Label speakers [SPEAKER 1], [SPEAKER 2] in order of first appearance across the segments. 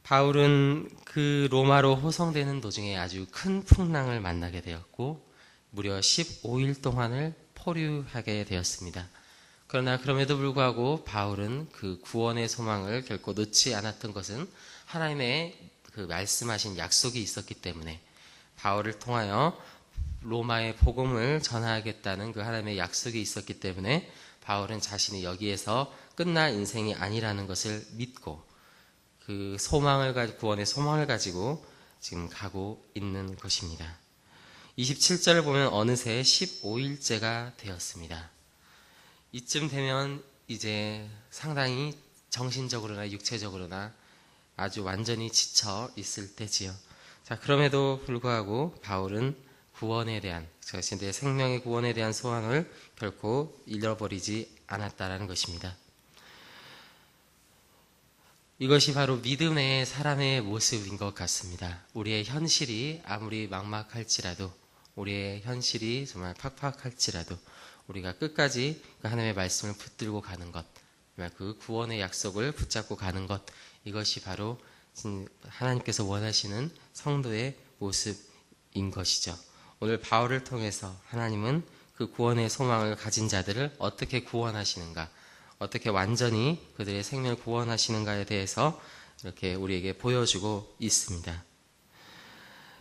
[SPEAKER 1] 바울은 그 로마로 호송되는 도중에 아주 큰 풍랑을 만나게 되었고 무려 15일 동안을 포류하게 되었습니다. 그러나 그럼에도 불구하고 바울은 그 구원의 소망을 결코 놓지 않았던 것은 하나님의 그 말씀하신 약속이 있었기 때문에 바울을 통하여 로마의 복음을 전하겠다는 그 하나님의 약속이 있었기 때문에 바울은 자신이 여기에서 끝날 인생이 아니라는 것을 믿고 그 소망을 가지고 구원의 소망을 가지고 지금 가고 있는 것입니다. 27절을 보면 어느새 15일째가 되었습니다. 이쯤 되면 이제 상당히 정신적으로나 육체적으로나 아주 완전히 지쳐 있을 때지요. 자, 그럼에도 불구하고 바울은 구원에 대한 자신의 생명의 구원에 대한 소망을 결코 잃어버리지 않았다라는 것입니다. 이것이 바로 믿음의 사람의 모습인 것 같습니다. 우리의 현실이 아무리 막막할지라도 우리의 현실이 정말 팍팍할지라도 우리가 끝까지 하나님의 말씀을 붙들고 가는 것, 그 구원의 약속을 붙잡고 가는 것, 이것이 바로 하나님께서 원하시는 성도의 모습인 것이죠. 오늘 바울을 통해서 하나님은 그 구원의 소망을 가진 자들을 어떻게 구원하시는가, 어떻게 완전히 그들의 생명을 구원하시는가에 대해서 이렇게 우리에게 보여주고 있습니다.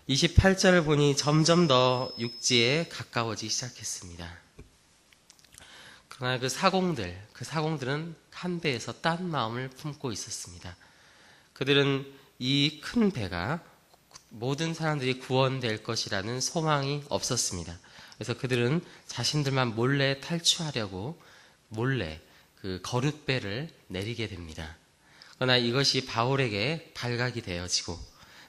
[SPEAKER 1] 28절을 보니 점점 더 육지에 가까워지기 시작했습니다. 그러나 그 사공들은 한 배에서 딴 마음을 품고 있었습니다. 그들은 이 큰 배가 모든 사람들이 구원될 것이라는 소망이 없었습니다. 그래서 그들은 자신들만 몰래 탈출하려고 몰래 그 거룻배를 내리게 됩니다. 그러나 이것이 바울에게 발각이 되어지고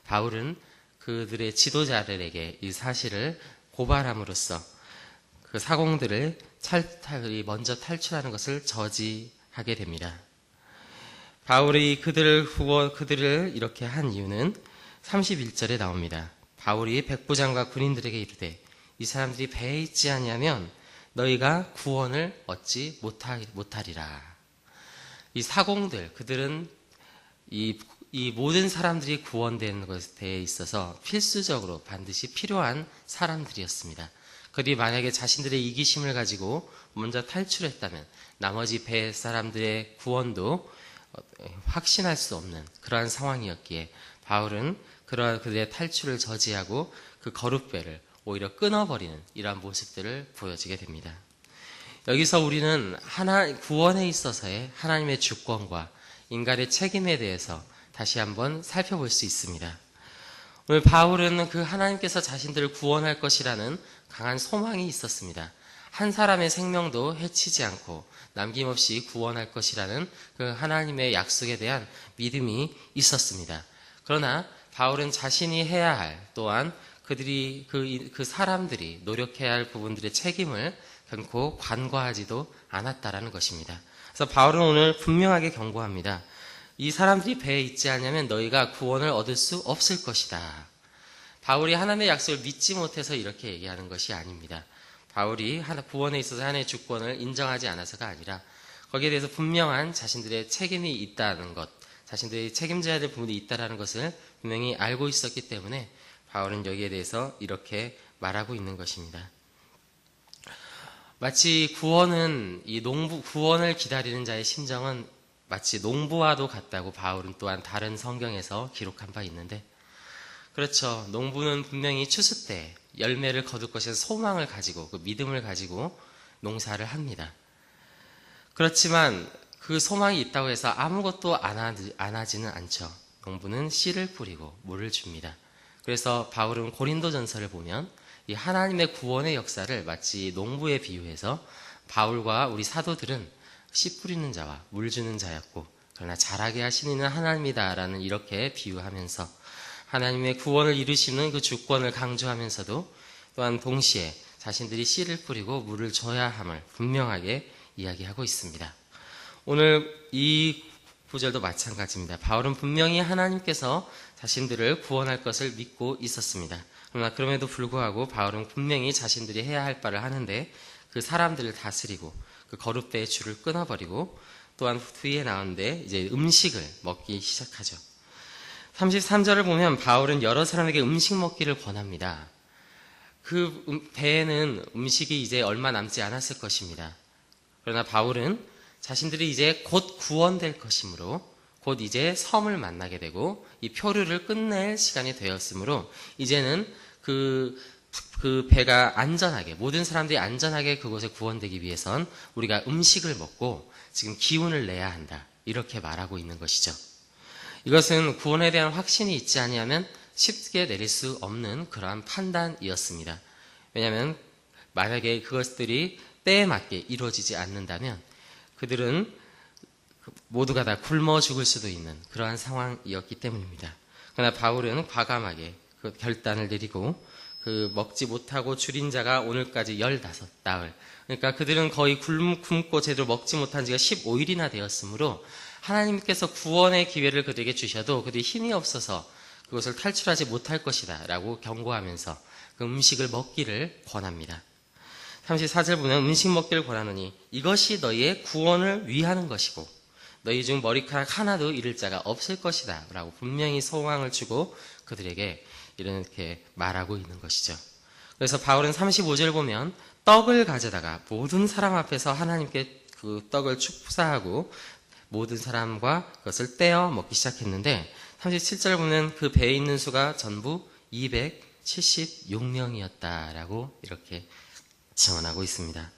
[SPEAKER 1] 바울은 그들의 지도자들에게 이 사실을 고발함으로써 그 사공들을 먼저 탈출하는 것을 저지하게 됩니다. 바울이 그들을 이렇게 한 이유는 31절에 나옵니다. 바울이 백부장과 군인들에게 이르되 이 사람들이 배에 있지 아니하면 너희가 구원을 얻지 못하리라. 이 사공들, 그들은 이 모든 사람들이 구원되는 것에 있어서 필수적으로 반드시 필요한 사람들이었습니다. 그들이 만약에 자신들의 이기심을 가지고 먼저 탈출했다면 나머지 배 사람들의 구원도 확신할 수 없는 그러한 상황이었기에 바울은 그들의 탈출을 저지하고 그 거룻배를 오히려 끊어버리는 이러한 모습들을 보여주게 됩니다. 여기서 우리는 구원에 있어서의 하나님의 주권과 인간의 책임에 대해서 다시 한번 살펴볼 수 있습니다. 오늘 바울은 그 하나님께서 자신들을 구원할 것이라는 강한 소망이 있었습니다. 한 사람의 생명도 해치지 않고 남김없이 구원할 것이라는 그 하나님의 약속에 대한 믿음이 있었습니다. 그러나 바울은 자신이 해야 할 또한 그 사람들이 노력해야 할 부분들의 책임을 결코 간과하지도 않았다라는 것입니다. 그래서 바울은 오늘 분명하게 경고합니다. 이 사람들이 배에 있지 않으면 너희가 구원을 얻을 수 없을 것이다. 바울이 하나님의 약속을 믿지 못해서 이렇게 얘기하는 것이 아닙니다. 바울이 구원에 있어서 하나님의 주권을 인정하지 않아서가 아니라 거기에 대해서 분명한 자신들의 책임이 있다는 것, 자신들이 책임져야 될 부분이 있다는 것을 분명히 알고 있었기 때문에 바울은 여기에 대해서 이렇게 말하고 있는 것입니다. 마치 구원을 기다리는 자의 심정은 마치 농부와도 같다고 바울은 또한 다른 성경에서 기록한 바 있는데, 그렇죠. 농부는 분명히 추수 때 열매를 거둘 것에 소망을 가지고 그 믿음을 가지고 농사를 합니다. 그렇지만 그 소망이 있다고 해서 아무것도 안 하지는 않죠. 농부는 씨를 뿌리고 물을 줍니다. 그래서 바울은 고린도전서를 보면 이 하나님의 구원의 역사를 마치 농부에 비유해서 바울과 우리 사도들은 씨 뿌리는 자와 물 주는 자였고 그러나 자라게 하시는 이는 하나님이다라는 이렇게 비유하면서 하나님의 구원을 이루시는 그 주권을 강조하면서도 또한 동시에 자신들이 씨를 뿌리고 물을 줘야 함을 분명하게 이야기하고 있습니다. 오늘 이 구절도 마찬가지입니다. 바울은 분명히 하나님께서 자신들을 구원할 것을 믿고 있었습니다. 그러나 그럼에도 불구하고 바울은 분명히 자신들이 해야 할 바를 하는데 그 사람들을 다스리고 그 거룻배의 줄을 끊어버리고 또한 뒤에 나오는데 이제 음식을 먹기 시작하죠. 33절을 보면 바울은 여러 사람에게 음식 먹기를 권합니다. 그 배에는 음식이 이제 얼마 남지 않았을 것입니다. 그러나 바울은 자신들이 이제 곧 구원될 것이므로 곧 이제 섬을 만나게 되고 이 표류를 끝낼 시간이 되었으므로 이제는 그 배가 안전하게, 모든 사람들이 안전하게 그곳에 구원되기 위해선 우리가 음식을 먹고 지금 기운을 내야 한다, 이렇게 말하고 있는 것이죠. 이것은 구원에 대한 확신이 있지 아니하면 쉽게 내릴 수 없는 그러한 판단이었습니다. 왜냐하면 만약에 그것들이 때에 맞게 이루어지지 않는다면 그들은 모두가 다 굶어 죽을 수도 있는 그러한 상황이었기 때문입니다. 그러나 바울은 과감하게 그 결단을 내리고 그 먹지 못하고 줄인 자가 오늘까지 15나흘, 그러니까 그들은 거의 굶고 제대로 먹지 못한 지가 15일이나 되었으므로 하나님께서 구원의 기회를 그들에게 주셔도 그들이 힘이 없어서 그것을 탈출하지 못할 것이다 라고 경고하면서 그 음식을 먹기를 권합니다. 34절 보면 음식 먹기를 권하노니 이것이 너희의 구원을 위하는 것이고 너희 중 머리카락 하나도 잃을 자가 없을 것이다 라고 분명히 소망을 주고 그들에게 이렇게 말하고 있는 것이죠. 그래서 바울은 35절 보면 떡을 가져다가 모든 사람 앞에서 하나님께 그 떡을 축사하고 모든 사람과 그것을 떼어 먹기 시작했는데 37절 보면 그 배에 있는 수가 전부 276명이었다라고 이렇게 증언하고 있습니다.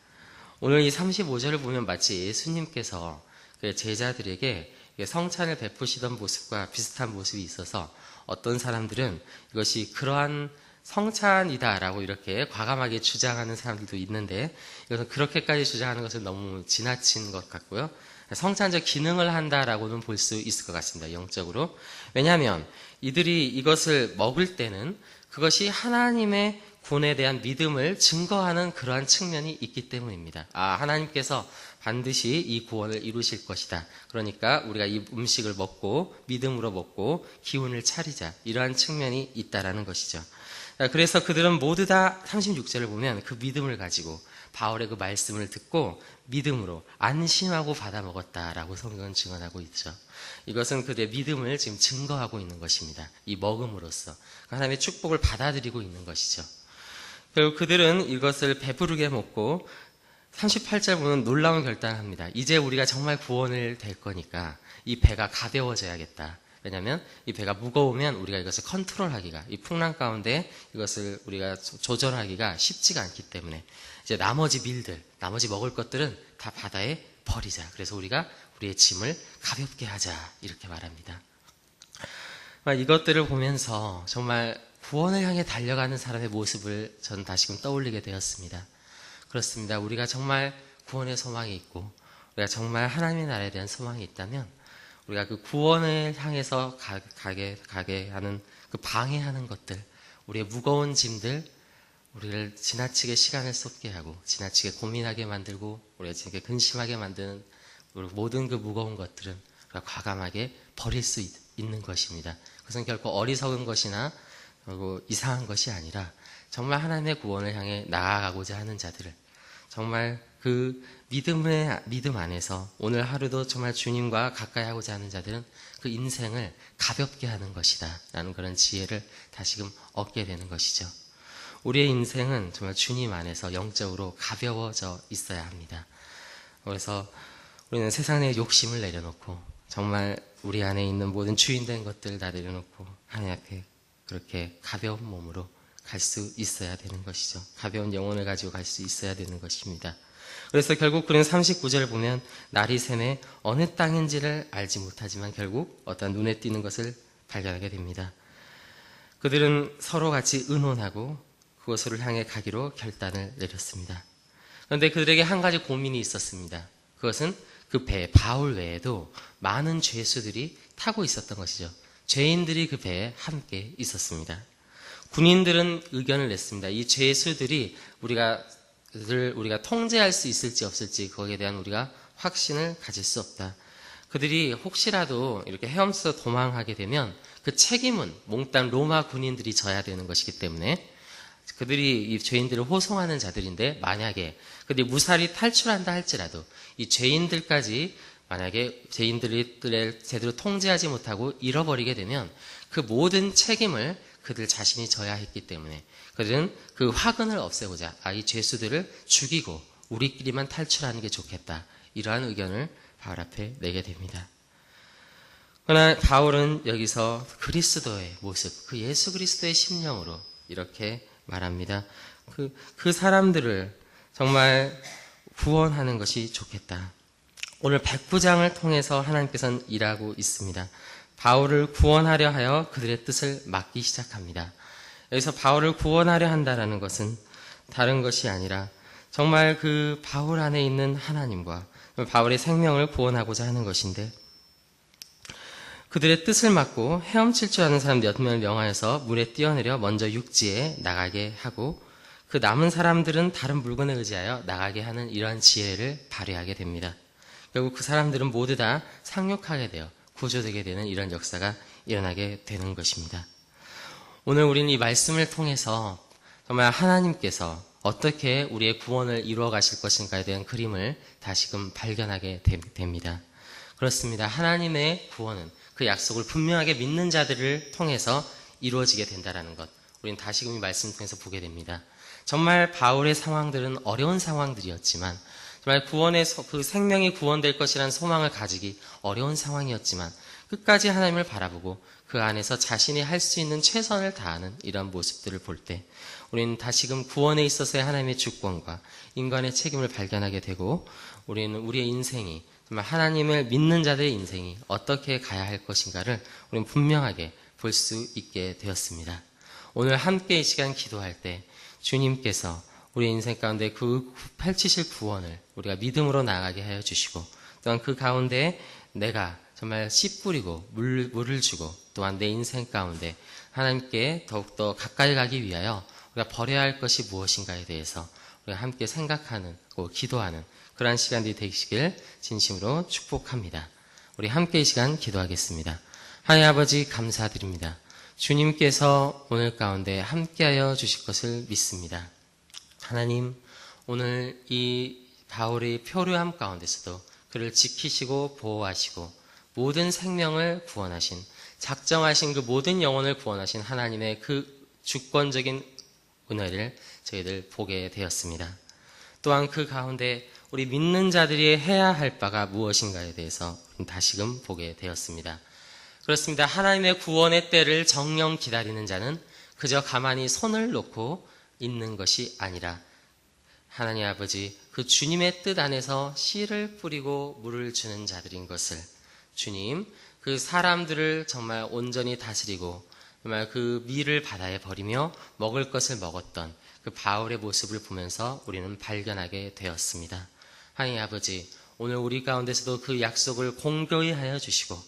[SPEAKER 1] 오늘 이 35절을 보면 마치 예수님께서 그 제자들에게 성찬을 베푸시던 모습과 비슷한 모습이 있어서 어떤 사람들은 이것이 그러한 성찬이다라고 이렇게 과감하게 주장하는 사람들도 있는데 이것은 그렇게까지 주장하는 것은 너무 지나친 것 같고요. 성찬적 기능을 한다라고는 볼 수 있을 것 같습니다. 영적으로. 왜냐하면 이들이 이것을 먹을 때는 그것이 하나님의 구원에 대한 믿음을 증거하는 그러한 측면이 있기 때문입니다. 하나님께서 반드시 이 구원을 이루실 것이다. 그러니까 우리가 이 음식을 먹고 믿음으로 먹고 기운을 차리자. 이러한 측면이 있다라는 것이죠. 그래서 그들은 모두 다 36절을 보면 그 믿음을 가지고 바울의 그 말씀을 듣고 믿음으로 안심하고 받아 먹었다라고 성경은 증언하고 있죠. 이것은 그들의 믿음을 지금 증거하고 있는 것입니다. 이 먹음으로써 하나님의 축복을 받아들이고 있는 것이죠. 결국 그들은 이것을 배부르게 먹고 38절 보면 놀라운 결단을 합니다. 이제 우리가 정말 구원을 될 거니까 이 배가 가벼워져야겠다. 왜냐하면 이 배가 무거우면 우리가 이것을 컨트롤하기가, 이 풍랑 가운데 이것을 우리가 조절하기가 쉽지가 않기 때문에 이제 나머지 밀들, 나머지 먹을 것들은 다 바다에 버리자. 그래서 우리가 우리의 짐을 가볍게 하자. 이렇게 말합니다. 이것들을 보면서 정말 구원을 향해 달려가는 사람의 모습을 저는 다시금 떠올리게 되었습니다. 그렇습니다. 우리가 정말 구원의 소망이 있고 우리가 정말 하나님의 나라에 대한 소망이 있다면 우리가 그 구원을 향해서 가게 하는 그 방해하는 것들, 우리의 무거운 짐들, 우리를 지나치게 시간을 쏟게 하고 지나치게 고민하게 만들고 우리가 지나치게 근심하게 만드는 모든 그 무거운 것들은 우리가 과감하게 버릴 수 있는 것입니다. 그것은 결코 어리석은 것이나 그리고 이상한 것이 아니라 정말 하나님의 구원을 향해 나아가고자 하는 자들을 정말 그 믿음 안에서 오늘 하루도 정말 주님과 가까이 하고자 하는 자들은 그 인생을 가볍게 하는 것이다 라는 그런 지혜를 다시금 얻게 되는 것이죠. 우리의 인생은 정말 주님 안에서 영적으로 가벼워져 있어야 합니다. 그래서 우리는 세상의 욕심을 내려놓고 정말 우리 안에 있는 모든 주인된 것들을 다 내려놓고 하나님 앞에 그렇게 가벼운 몸으로 갈 수 있어야 되는 것이죠. 가벼운 영혼을 가지고 갈 수 있어야 되는 것입니다. 그래서 결국 그는 39절을 보면 날이 새매 어느 땅인지를 알지 못하지만 결국 어떤 눈에 띄는 것을 발견하게 됩니다. 그들은 서로 같이 의논하고 그곳을 향해 가기로 결단을 내렸습니다. 그런데 그들에게 한 가지 고민이 있었습니다. 그것은 그 배, 바울 외에도 많은 죄수들이 타고 있었던 것이죠. 죄인들이 그 배에 함께 있었습니다. 군인들은 의견을 냈습니다. 이 죄수들이 우리가 통제할 수 있을지 없을지 거기에 대한 우리가 확신을 가질 수 없다. 그들이 혹시라도 이렇게 헤엄쳐서 도망하게 되면 그 책임은 몽땅 로마 군인들이 져야 되는 것이기 때문에 그들이 이 죄인들을 호송하는 자들인데 만약에 그들이 무사히 탈출한다 할지라도 이 죄인들까지 만약에 죄인들을 제대로 통제하지 못하고 잃어버리게 되면 그 모든 책임을 그들 자신이 져야 했기 때문에 그들은 그 화근을 없애고자 이 죄수들을 죽이고 우리끼리만 탈출하는 게 좋겠다. 이러한 의견을 바울 앞에 내게 됩니다. 그러나 바울은 여기서 그리스도의 모습, 그 예수 그리스도의 심령으로 이렇게 말합니다. 그 사람들을 정말 구원하는 것이 좋겠다. 오늘 백부장을 통해서 하나님께서는 일하고 있습니다. 바울을 구원하려 하여 그들의 뜻을 막기 시작합니다. 여기서 바울을 구원하려 한다는 것은 다른 것이 아니라 정말 그 바울 안에 있는 하나님과 바울의 생명을 구원하고자 하는 것인데 그들의 뜻을 막고 헤엄칠 줄 아는 사람 8명을 명하여서 물에 뛰어내려 먼저 육지에 나가게 하고 그 남은 사람들은 다른 물건에 의지하여 나가게 하는 이러한 지혜를 발휘하게 됩니다. 결국 그 사람들은 모두 다 상륙하게 되어 구조되게 되는 이런 역사가 일어나게 되는 것입니다. 오늘 우리는 이 말씀을 통해서 정말 하나님께서 어떻게 우리의 구원을 이루어 가실 것인가에 대한 그림을 다시금 발견하게 됩니다. 그렇습니다. 하나님의 구원은 그 약속을 분명하게 믿는 자들을 통해서 이루어지게 된다는 것, 우리는 다시금 이 말씀을 통해서 보게 됩니다. 정말 바울의 상황들은 어려운 상황들이었지만 정말 그 생명이 구원될 것이라는 소망을 가지기 어려운 상황이었지만 끝까지 하나님을 바라보고 그 안에서 자신이 할 수 있는 최선을 다하는 이런 모습들을 볼 때 우리는 다시금 구원에 있어서의 하나님의 주권과 인간의 책임을 발견하게 되고 우리는 우리의 인생이 정말 하나님을 믿는 자들의 인생이 어떻게 가야 할 것인가를 우리는 분명하게 볼 수 있게 되었습니다. 오늘 함께 이 시간 기도할 때 주님께서 우리의 인생 가운데 그 펼치실 구원을 우리가 믿음으로 나아가게 하여 주시고 또한 그 가운데 내가 정말 씨 뿌리고 물을 주고 또한 내 인생 가운데 하나님께 더욱더 가까이 가기 위하여 우리가 버려야 할 것이 무엇인가에 대해서 우리가 함께 생각하는 기도하는 그러한 시간들이 되시길 진심으로 축복합니다. 우리 함께 이 시간 기도하겠습니다. 하나님 아버지 감사드립니다. 주님께서 오늘 가운데 함께하여 주실 것을 믿습니다. 하나님, 오늘 이 바울의 표류함 가운데서도 그를 지키시고 보호하시고 모든 생명을 구원하신, 작정하신 그 모든 영혼을 구원하신 하나님의 그 주권적인 은혜를 저희들 보게 되었습니다. 또한 그 가운데 우리 믿는 자들이 해야 할 바가 무엇인가에 대해서 다시금 보게 되었습니다. 그렇습니다. 하나님의 구원의 때를 정령 기다리는 자는 그저 가만히 손을 놓고 있는 것이 아니라 하나님 아버지 그 주님의 뜻 안에서 씨를 뿌리고 물을 주는 자들인 것을 주님 그 사람들을 정말 온전히 다스리고 정말 그 밀을 바다에 버리며 먹을 것을 먹었던 그 바울의 모습을 보면서 우리는 발견하게 되었습니다. 하나님 아버지 오늘 우리 가운데서도 그 약속을 공고히 하여 주시고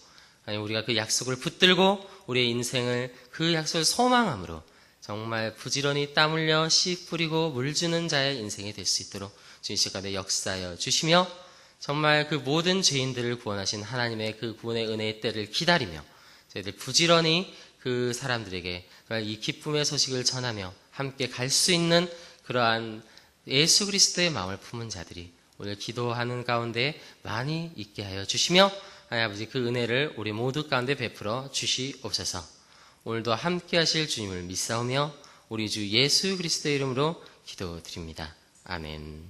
[SPEAKER 1] 우리가 그 약속을 붙들고 우리의 인생을 그 약속을 소망함으로 정말 부지런히 땀 흘려 씨 뿌리고 물 주는 자의 인생이 될 수 있도록 주님 시간에 역사하여 주시며 정말 그 모든 죄인들을 구원하신 하나님의 그 구원의 은혜의 때를 기다리며 저희들 부지런히 그 사람들에게 이 기쁨의 소식을 전하며 함께 갈 수 있는 그러한 예수 그리스도의 마음을 품은 자들이 오늘 기도하는 가운데 많이 있게 하여 주시며 하나님 아버지 그 은혜를 우리 모두 가운데 베풀어 주시옵소서. 오늘도 함께 하실 주님을 믿사오며 우리 주 예수 그리스도의 이름으로 기도드립니다. 아멘.